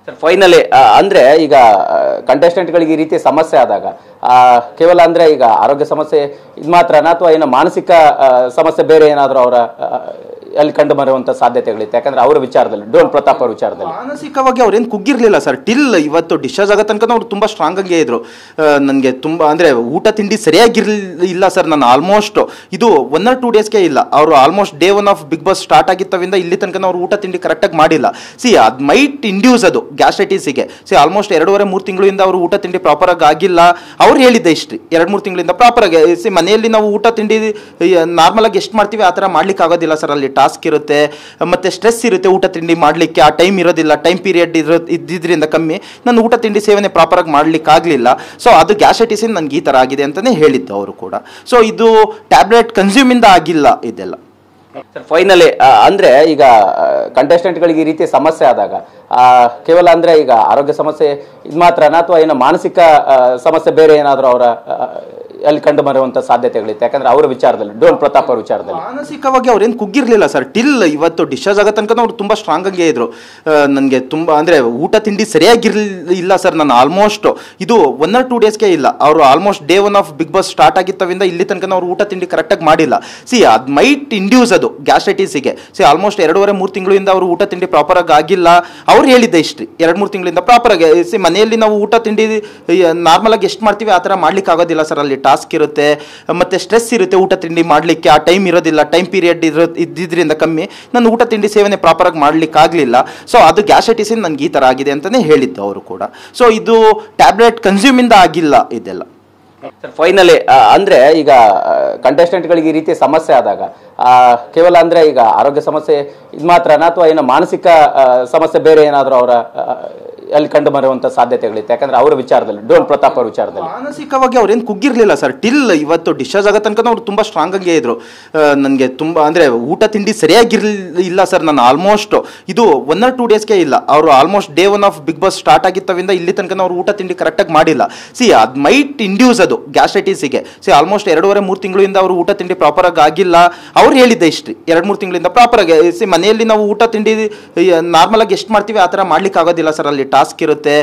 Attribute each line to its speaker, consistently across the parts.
Speaker 1: Sir finally ಅಂದ್ರೆ ಈಗ ಕಂಟೆಸ್ಟೆಂಟ್ಗಳಿಗೆ ಈ ರೀತಿ ಸಮಸ್ಯೆ ಆದಾಗ ಕೇವಲ ಅಂದ್ರೆ ಈಗ ಆರೋಗ್ಯ ಸಮಸ್ಯೆ ಇದು ಮಾತ್ರನಾ ಅಥವಾ ಏನೋ ಮಾನಸಿಕ ಸಮಸ್ಯೆ ಬೇರೆ ಏನಾದರೂ ಅವರ ಅಲ್ಲಿ ಕಂಡು ಬರುವಂತ ಸಾಧ್ಯತೆಗಳಿತ್ತು? ಯಾಕಂದ್ರೆ ಅವರ ವಿಚಾರದಲ್ಲಿ ಡೋನ್ ಪ್ರತಾಪ್ ಅವರ ವಿಚಾರದಲ್ಲಿ
Speaker 2: ಮಾನಸಿಕವಾಗಿ ಅವ್ರೇನು ಕುಗ್ಗಿರ್ಲಿಲ್ಲ ಸರ್. ಟಿಲ್ ಇವತ್ತು ಡಿಸ್ಚಾರ್ಜ್ ಆಗೋ ತನಕ ಅವ್ರು ತುಂಬಾ ಸ್ಟ್ರಾಂಗ್ ಆಗೇ ಇದ್ರು. ನನಗೆ ತುಂಬಾ ಅಂದ್ರೆ ಊಟ ತಿಂಡಿ ಸರಿಯಾಗಿರ್ಲಿಲ್ಲ ಸರ್. ನಾನು ಆಲ್ಮೋಸ್ಟ್ ಇದು 1 or 2 ಡೇಸ್ಗೆ ಇಲ್ಲ, ಅವರು almost day 1 of Big Boss start ಆಗಿತ್ತವಿಂದ ಇಲ್ಲಿ ತನಕ ಅವ್ರು ಊಟ ತಿಂಡಿ ಕರೆಕ್ಟಾಗಿ ಮಾಡಿಲ್ಲ. ಅದ್ ಮೈಟ್ ಇಂಡ್ಯೂಸ್ ಅದು ಗ್ಯಾಸ್ಟ್ರೈಟಿಸ್ಗೆ. ಆಲ್ಮೋಸ್ಟ್ 2.5-3 ತಿಂಗಳಿಂದ ಅವರು ಊಟ ತಿಂಡಿ ಪ್ರಾಪರ್ ಆಗಿ ಆಗಿಲ್ಲ. ಅವ್ರು ಹೇಳಿದ್ದೆ ಇಷ್ಟು 2-3 ತಿಂಗಳಿಂದ ಪ್ರಾಪರ್ ಆಗಿ ಮನೆಯಲ್ಲಿ ನಾವು ಊಟ ತಿಂಡಿ ನಾರ್ಮಲ್ ಆಗಿ ಎಷ್ಟು ಮಾಡ್ತೀವಿ ಆ ಥರ ಮಾಡ್ಲಿಕ್ಕೆ ಆಗೋದಿಲ್ಲ ಸರ್. ಅಲ್ಲಿ ಟಾಸ್ಕ್ ಇರುತ್ತೆ, ಮತ್ತೆ ಸ್ಟ್ರೆಸ್ ಇರುತ್ತೆ, ಊಟ ತಿಂಡಿ ಮಾಡ್ಲಿಕ್ಕೆ ಆ ಟೈಮ್ ಇರೋದಿಲ್ಲ, ಟೈಮ್ ಪೀರಿಯಡ್ ಇದ್ದಿದ್ರಿಂದ ಕಮ್ಮಿ ನಾನು ಊಟ ತಿಂಡಿ ಸೇವನೆ ಪ್ರಾಪರ್ ಆಗಿ ಮಾಡ್ಲಿಕ್ಕೆ ಆಗಲಿಲ್ಲ. ಅದು ಗ್ಯಾಸ್ಟ್ರೈಟಿಸ್ ನನಗೆ ಈ ಥರ ಆಗಿದೆ ಅಂತಲೇ ಹೇಳಿದ್ದು ಅವರು ಕೂಡ. ಇದು ಟ್ಯಾಬ್ಲೆಟ್ ಕನ್ಸ್ಯೂಮ್ ಇಂದ ಆಗಿಲ್ಲ ಇದೆಲ್ಲ.
Speaker 1: ಸರ್ ಫೈನಲಿ ಅಂದ್ರೆ ಈಗ ಕಂಟೆಸ್ಟೆಂಟ್ಗಳಿಗೆ ಈ ರೀತಿ ಸಮಸ್ಯೆ ಆದಾಗ ಕೇವಲ ಅಂದ್ರೆ ಈಗ ಆರೋಗ್ಯ ಸಮಸ್ಯೆ ಇದು ಮಾತ್ರನಾ ಅಥವಾ ಏನೋ ಮಾನಸಿಕ ಸಮಸ್ಯೆ ಬೇರೆ ಏನಾದರೂ ಅವರ ಅಲ್ಲಿ ಕಂಡು ಬರುವಂತ ಸಾಧ್ಯತೆಗಳಿತ್ತು? ಯಾಕಂದ್ರೆ ಅವರ ವಿಚಾರದಲ್ಲಿ ಡೋನ್ ಪ್ರತಾಪ್ ಅವರ ವಿಚಾರದಲ್ಲಿ
Speaker 2: ಮಾನಸಿಕವಾಗಿ ಅವ್ರೇನು ಕುಗ್ಗಿರ್ಲಿಲ್ಲ ಸರ್. ಟಿಲ್ ಇವತ್ತು ಡಿಸ್ಚಾರ್ಜ್ ಆಗೋ ತನಕ ಅವ್ರು ತುಂಬಾ ಸ್ಟ್ರಾಂಗ್ ಆಗೇ ಇದ್ರು. ನನಗೆ ತುಂಬಾ ಅಂದ್ರೆ ಊಟ ತಿಂಡಿ ಸರಿಯಾಗಿರ್ಲಿಲ್ಲ ಸರ್. ನಾನು ಆಲ್ಮೋಸ್ಟ್ ಇದು 1 or 2 ಡೇಸ್ಗೆ ಇಲ್ಲ, ಅವರು almost day 1 of Big Boss start ಆಗಿತ್ತವಿಂದ ಇಲ್ಲಿ ತನಕ ಅವ್ರು ಊಟ ತಿಂಡಿ ಕರೆಕ್ಟಾಗಿ ಮಾಡಿಲ್ಲ. ಅದ್ ಮೈಟ್ ಇಂಡ್ಯೂಸ್ ಅದು ಗ್ಯಾಸ್ಟ್ರೈಟಿಸ್ಗೆ. ಆಲ್ಮೋಸ್ಟ್ 2.5-3 ತಿಂಗಳಿಂದ ಅವರು ಊಟ ತಿಂಡಿ ಪ್ರಾಪರ್ ಆಗಿ ಆಗಿಲ್ಲ. ಅವ್ರು ಹೇಳಿದ್ದೆ ಇಷ್ಟು 2-3 ತಿಂಗಳಿಂದ ಪ್ರಾಪರ್ ಆಗಿ ಮನೆಯಲ್ಲಿ ನಾವು ಊಟ ತಿಂಡಿ ನಾರ್ಮಲ್ ಆಗಿ ಎಷ್ಟು ಮಾಡ್ತೀವಿ ಆ ಥರ ಮಾಡ್ಲಿಕ್ಕೆ ಆಗೋದಿಲ್ಲ ಸರ್. ಅಲ್ಲಿ ಟಾಸ್ಕ್ ಇರುತ್ತೆ, ಮತ್ತೆ ಸ್ಟ್ರೆಸ್ ಇರುತ್ತೆ, ಊಟ ತಿಂಡಿ ಮಾಡ್ಲಿಕ್ಕೆ ಆ ಟೈಮ್ ಇರೋದಿಲ್ಲ, ಟೈಮ್ ಪೀರಿಯಡ್ ಇದ್ದಿದ್ರಿಂದ ಕಮ್ಮಿ ನಾನು ಊಟ ತಿಂಡಿ ಸೇವನೆ ಪ್ರಾಪರ್ ಆಗಿ ಮಾಡ್ಲಿಕ್ಕೆ ಆಗಲಿಲ್ಲ. ಅದು ಗ್ಯಾಸ್ಟ್ರೈಟಿಸ್ ನನಗೆ ಈ ಥರ ಆಗಿದೆ ಅಂತಲೇ ಹೇಳಿದ್ದು ಅವರು ಕೂಡ. ಇದು ಟ್ಯಾಬ್ಲೆಟ್ ಕನ್ಸ್ಯೂಮ್ ಇಂದ ಆಗಿಲ್ಲ ಇದೆಲ್ಲ.
Speaker 1: ಸರ್ ಫೈನಲಿ ಅಂದ್ರೆ ಈಗ ಕಂಟೆಸ್ಟೆಂಟ್ಗಳಿಗೆ ಈ ರೀತಿ ಸಮಸ್ಯೆ ಆದಾಗ ಕೇವಲ ಅಂದ್ರೆ ಈಗ ಆರೋಗ್ಯ ಸಮಸ್ಯೆ ಇದು ಮಾತ್ರನಾ ಅಥವಾ ಏನೋ ಮಾನಸಿಕ ಸಮಸ್ಯೆ ಬೇರೆ ಏನಾದರೂ ಅವರ ಅಲ್ಲಿ ಕಂಡು ಬರುವಂತ ಸಾಧ್ಯತೆಗಳಿತ್ತು? ಯಾಕಂದ್ರೆ ಅವರ ವಿಚಾರದಲ್ಲಿ ಡೋನ್ ಪ್ರತಾಪ್ ಅವರ ವಿಚಾರದಲ್ಲಿ
Speaker 2: ಮಾನಸಿಕವಾಗಿ ಅವ್ರೇನು ಕುಗ್ಗಿರ್ಲಿಲ್ಲ ಸರ್. ಟಿಲ್ ಇವತ್ತು ಡಿಸ್ಚಾರ್ಜ್ ಆಗೋ ತನಕ ಅವ್ರು ತುಂಬಾ ಸ್ಟ್ರಾಂಗ್ ಆಗೇ ಇದ್ರು. ನನಗೆ ತುಂಬಾ ಅಂದ್ರೆ ಊಟ ತಿಂಡಿ ಸರಿಯಾಗಿರ್ಲಿಲ್ಲ ಸರ್. ನಾನು ಆಲ್ಮೋಸ್ಟ್ ಇದು 1 or 2 ಡೇಸ್ಗೆ ಇಲ್ಲ, ಅವರು almost day 1 of Big Boss start ಆಗಿತ್ತವಿಂದ ಇಲ್ಲಿ ತನಕ ಅವ್ರು ಊಟ ತಿಂಡಿ ಕರೆಕ್ಟಾಗಿ ಮಾಡಿಲ್ಲ. ಅದ್ ಮೈಟ್ ಇಂಡ್ಯೂಸ್ ಅದು ಗ್ಯಾಸ್ಟ್ರೈಟಿಸ್ಗೆ. ಆಲ್ಮೋಸ್ಟ್ 2.5-3 ತಿಂಗಳಿಂದ ಅವರು ಊಟ ತಿಂಡಿ ಪ್ರಾಪರ್ ಆಗಿ ಆಗಿಲ್ಲ. ಅವ್ರು ಹೇಳಿದ್ದೆ ಇಷ್ಟು 2-3 ತಿಂಗಳಿಂದ ಪ್ರಾಪರ್ ಆಗಿ ಮನೆಯಲ್ಲಿ ನಾವು ಊಟ ತಿಂಡಿ ನಾರ್ಮಲ್ ಆಗಿ ಎಷ್ಟು ಮಾಡ್ತೀವಿ ಆ ಥರ ಮಾಡ್ಲಿಕ್ಕೆ ಆಗೋದಿಲ್ಲ ಸರ್. ಅಲ್ಲಿ ಟಾಸ್ಕ್ ಇರುತ್ತೆ,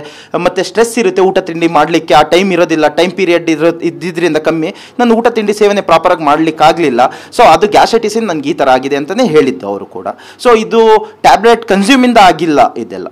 Speaker 2: ಮತ್ತೆ ಸ್ಟ್ರೆಸ್ ಇರುತ್ತೆ, ಊಟ ತಿಂಡಿ ಮಾಡ್ಲಿಕ್ಕೆ ಆ ಟೈಮ್ ಇರೋದಿಲ್ಲ, ಟೈಮ್ ಪೀರಿಯಡ್ ಇದ್ದಿದ್ರಿಂದ ಕಮ್ಮಿ ನಾನು ಊಟ ತಿಂಡಿ ಸೇವನೆ ಪ್ರಾಪರ್ ಆಗಿ ಮಾಡ್ಲಿಕ್ಕೆ ಆಗಲಿಲ್ಲ. ಅದು ಗ್ಯಾಸ್ಟ್ರೈಟಿಸ್ ನನಗೆ ಈ ಥರ ಆಗಿದೆ ಅಂತಲೇ ಹೇಳಿದ್ದು ಅವರು ಕೂಡ. ಇದು ಟ್ಯಾಬ್ಲೆಟ್ ಕನ್ಸ್ಯೂಮ್ ಇಂದ ಆಗಿಲ್ಲ ಇದೆಲ್ಲ.